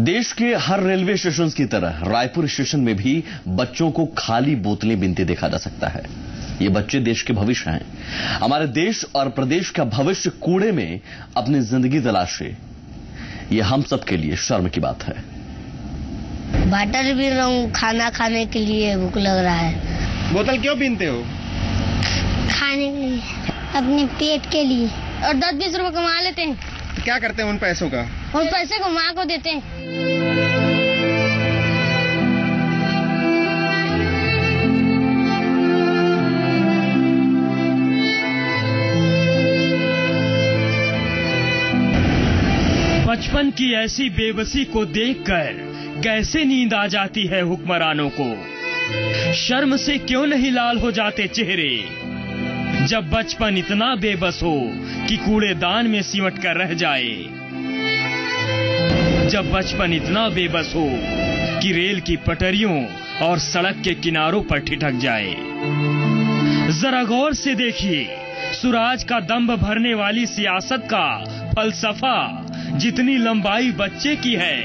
देश के हर railway station की तरह रायपुर स्टेशन में भी बच्चों को खाली बोतलें बीनते देखा जा सकता है। ये बच्चे देश के भविष्य हैं। हमारे देश और प्रदेश का भविष्य कूड़े में अपनी जिंदगी तलाशे, ये हम सब के लिए शर्म की बात है। वाटर भी रहा हूँ, खाना खाने के लिए भूख लग रहा है। बोतल क्यों पीनते हो? खाने के लिए, अपने पेट के लिए। और 10-20 रुपए कमा लेते हैं। क्या करते हैं उन पैसों का? उन पैसे को माँ को देते हैं। बचपन की ऐसी बेबसी को देखकर कैसे नींद आ जाती है हुक्मरानों को। शर्म से क्यों नहीं लाल हो जाते चेहरे, जब बचपन इतना बेबस हो कि कूड़ेदान में सिमट कर रह जाए। जब बचपन इतना बेबस हो कि रेल की पटरियों और सड़क के किनारों पर ठिठक जाए। जरा गौर से देखिए, सुराज का दंभ भरने वाली सियासत का फलसफा जितनी लंबाई बच्चे की है,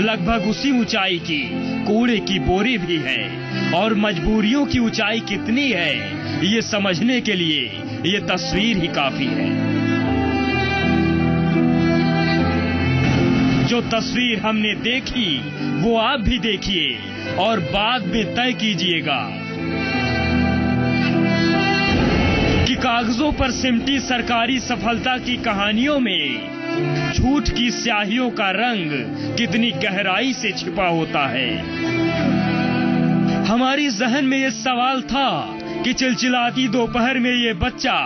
लगभग उसी ऊंचाई की कूड़े की बोरी भी है। और मजबूरियों की ऊंचाई कितनी है, ये समझने के लिए ये तस्वीर ही काफी है। जो तस्वीर हमने देखी वो आप भी देखिए और बाद में तय कीजिएगा कि कागजों पर सिमटी सरकारी सफलता की कहानियों में झूठ की स्याहियों का रंग कितनी गहराई से छिपा होता है। हमारी जहन में ये सवाल था कि चिलचिलाती दोपहर में ये बच्चा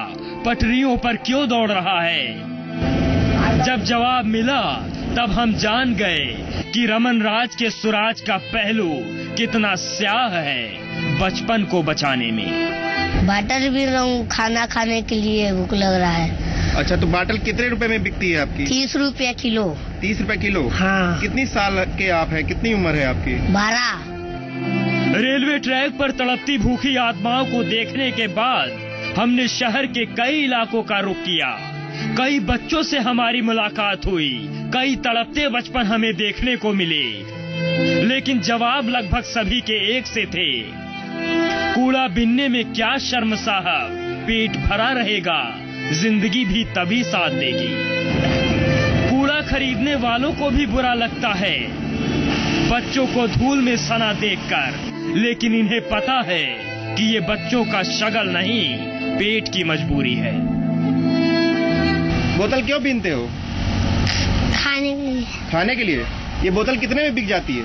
पटरियों पर क्यों दौड़ रहा है। जब जवाब मिला तब हम जान गए कि रमन राज के सुराज का पहलू कितना स्याह है बचपन को बचाने में। वाटर भी रहा हूँ, खाना खाने के लिए भूख लग रहा है। अच्छा, तो बाटल कितने रुपए में बिकती है आपकी? 30 रुपया किलो। 30 रुपए किलो? हाँ। कितनी साल के आप हैं? कितनी उम्र है आपकी? 12। रेलवे ट्रैक पर तड़पती भूखी आत्माओं को देखने के बाद हमने शहर के कई इलाकों का रुख किया। कई बच्चों से हमारी मुलाकात हुई, कई तड़पते बचपन हमें देखने को मिले, लेकिन जवाब लगभग सभी के एक से थे। कूड़ा बीनने में क्या शर्म साहब, पेट भरा रहेगा, जिंदगी भी तभी साथ देगी। कूड़ा खरीदने वालों को भी बुरा लगता है बच्चों को धूल में सना देखकर, लेकिन इन्हें पता है कि ये बच्चों का शगल नहीं, पेट की मजबूरी है। बोतल क्यों पीनते हो? खाने के लिए। खाने के लिए? ये बोतल कितने में बिक जाती है?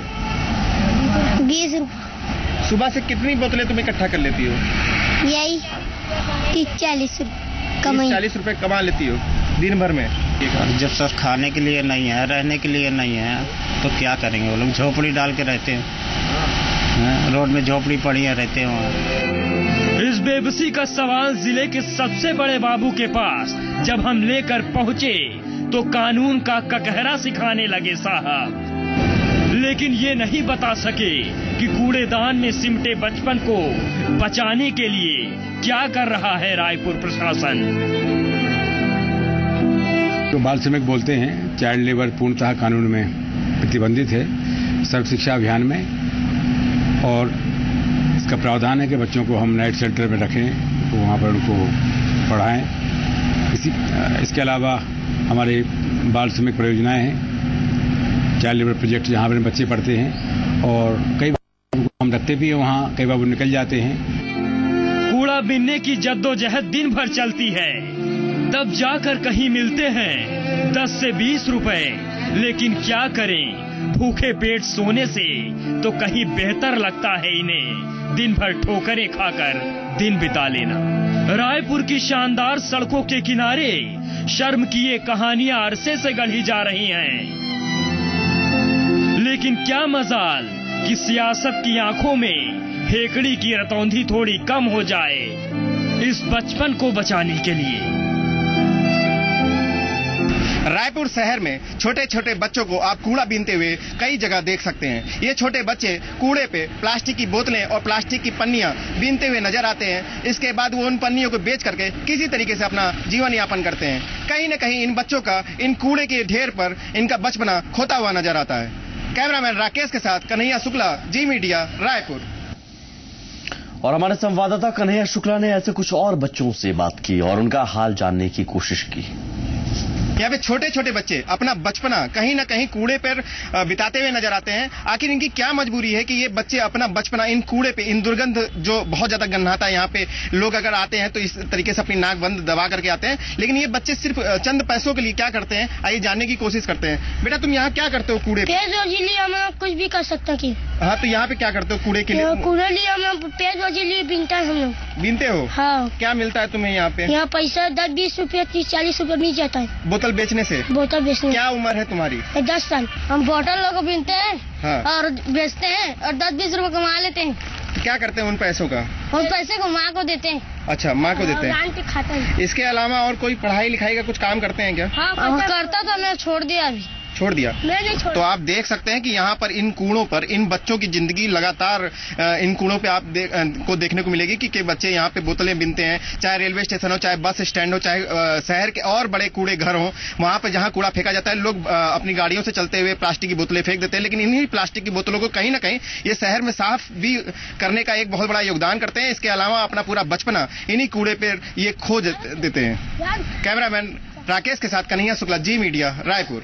20 रुपये। सुबह से कितनी बोतलें तुम इकट्ठा कर लेती हो? यही 30-40 रुपये कमाई। 40 रुपए कमा लेती हो दिन भर में? जब सर खाने के लिए नहीं है, रहने के लिए नहीं है, तो क्या करेंगे? वो लोग झोपड़ी डाल के रहते हैं, रोड में झोपड़ी पड़ी है, रहते हैं वहाँ। इस बेबसी का सवाल जिले के सबसे बड़े बाबू के पास जब हम लेकर पहुंचे तो कानून का ककहरा सिखाने लगे साहब, लेकिन ये नहीं बता सके कि कूड़ेदान में सिमटे बचपन को बचाने के लिए क्या कर रहा है रायपुर प्रशासन। तो बाल श्रमिक बोलते हैं, चाइल्ड लेबर पूर्णतः कानून में प्रतिबंधित है सर्व शिक्षा अभियान में, और इसका प्रावधान है कि बच्चों को हम नाइट शेल्टर में रखें, तो वहाँ पर उनको पढ़ाएं। इसके अलावा हमारे बाल श्रमिक परियोजनाएं हैं, चाइल्ड लेबर प्रोजेक्ट, जहाँ पर बच्चे पढ़ते हैं, और कई बार हम रखते भी हैं वहाँ, कई बार वो निकल जाते हैं। कूड़ा बीनने की जद्दोजहद दिन भर चलती है, तब जाकर कहीं मिलते हैं 10 से 20 रुपए, लेकिन क्या करें, भूखे पेट सोने से तो कहीं बेहतर लगता है इन्हें दिन भर ठोकरें खाकर दिन बिता लेना। रायपुर की शानदार सड़कों के किनारे शर्म की ये कहानियां अरसे से गढ़ी जा रही हैं, लेकिन क्या मजाल कि सियासत की आंखों में हेकड़ी की रतौंधी थोड़ी कम हो जाए इस बचपन को बचाने के लिए। रायपुर शहर में छोटे छोटे बच्चों को आप कूड़ा बीनते हुए कई जगह देख सकते हैं। ये छोटे बच्चे कूड़े पे प्लास्टिक की बोतलें और प्लास्टिक की पन्नियां बीनते हुए नजर आते हैं। इसके बाद वो उन पन्नियों को बेच करके किसी तरीके से अपना जीवन यापन करते हैं। कहीं न कहीं इन बच्चों का इन कूड़े के ढेर पर इनका बचपना खोता हुआ नजर आता है। कैमरामैन राकेश के साथ कन्हैया शुक्ला, जी मीडिया, रायपुर। और हमारे संवाददाता कन्हैया शुक्ला ने ऐसे कुछ और बच्चों से बात की और उनका हाल जानने की कोशिश की। यहाँ पे छोटे छोटे बच्चे अपना बचपना कहीं ना कहीं कूड़े पर बिताते हुए नजर आते हैं। आखिर इनकी क्या मजबूरी है कि ये बच्चे अपना बचपना इन कूड़े पे, इन दुर्गंध जो बहुत ज्यादा गंधाता है, यहाँ पे लोग अगर आते हैं तो इस तरीके से अपनी नाक बंद दबा करके आते हैं, लेकिन ये बच्चे सिर्फ चंद पैसों के लिए क्या करते हैं, आइए जानने की कोशिश करते हैं। बेटा तुम यहाँ क्या करते हो कूड़े पे? पेड़ रोजी लिए हम कुछ भी कर सकते हैं। हाँ, तो यहाँ पे क्या करते हो कूड़े के लिए? कूड़े लिए हम पेड़ रोजी लिए बीनता है हम लोग। बीनते हो? हाँ। क्या मिलता है तुम्हें यहाँ पे? यहाँ पैसा 10-20 रुपये 30-40 रुपये मिल जाता है बोतल बेचने से। बोतल बेचने। क्या उम्र है तुम्हारी? 10 साल। हम बोतल लोग बीनते हैं। हाँ। और बेचते हैं और 10-20 रुपये कमा लेते हैं। क्या करते हैं उन पैसों का? उन पैसे को माँ को देते हैं। अच्छा, माँ को देते हैं। के खाता है। इसके अलावा और कोई पढ़ाई लिखाई का कुछ काम करते हैं क्या? हाँ, करता था, मैं छोड़ दिया अभी। छोड़ दिया? मैं नहीं छोड़ा। तो आप देख सकते हैं कि यहाँ पर इन कूड़ों पर इन बच्चों की जिंदगी लगातार इन कूड़ों पे को देखने को मिलेगी कि बच्चे यहाँ पे बोतलें बीनते हैं, चाहे रेलवे स्टेशन हो, चाहे बस स्टैंड हो, चाहे शहर के और बड़े कूड़े घर हो, वहां पर जहाँ कूड़ा फेंका जाता है, लोग अपनी गाड़ियों से चलते हुए प्लास्टिक की बोतलें फेंक देते हैं, लेकिन इन्हीं प्लास्टिक की बोतलों को कहीं ना कहीं ये शहर में साफ भी करने का एक बहुत बड़ा योगदान करते हैं। इसके अलावा अपना पूरा बचपना इन्हीं कूड़े पर ये खो देते हैं। कैमरामैन राकेश के साथ कन्हैया शुक्ला, जी मीडिया, रायपुर।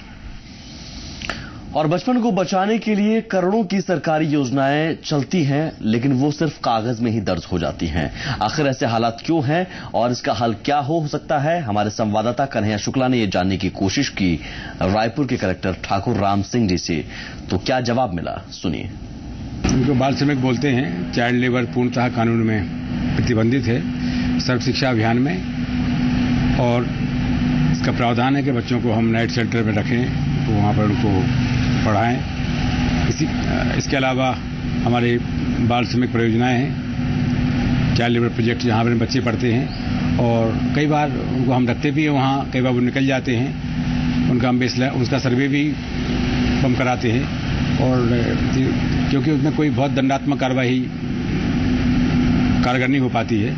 और बचपन को बचाने के लिए करोड़ों की सरकारी योजनाएं चलती हैं, लेकिन वो सिर्फ कागज में ही दर्ज हो जाती हैं। आखिर ऐसे हालात क्यों हैं और इसका हल क्या हो सकता है? हमारे संवाददाता कन्हैया शुक्ला ने ये जानने की कोशिश की रायपुर के कलेक्टर ठाकुर राम सिंह जी से। तो क्या जवाब मिला, सुनिए। उनको बाल श्रमिक बोलते हैं। चाइल्ड लेबर पूर्णतः कानून में प्रतिबंधित है, सर्व शिक्षा अभियान में, और इसका प्रावधान है कि बच्चों को हम नाइट शेल्टर में रखें, तो वहाँ पर उनको पढ़ाएं। इसके अलावा हमारे बाल श्रमिक परियोजनाएं हैं, चाइल्ड लेबर प्रोजेक्ट, जहाँ पर बच्चे पढ़ते हैं, और कई बार उनको हम रखते भी हैं वहाँ, कई बार वो निकल जाते हैं, उनका हम उसका सर्वे भी हम कराते हैं, और क्योंकि उसमें कोई बहुत दंडात्मक कार्रवाई कारगर नहीं हो पाती है।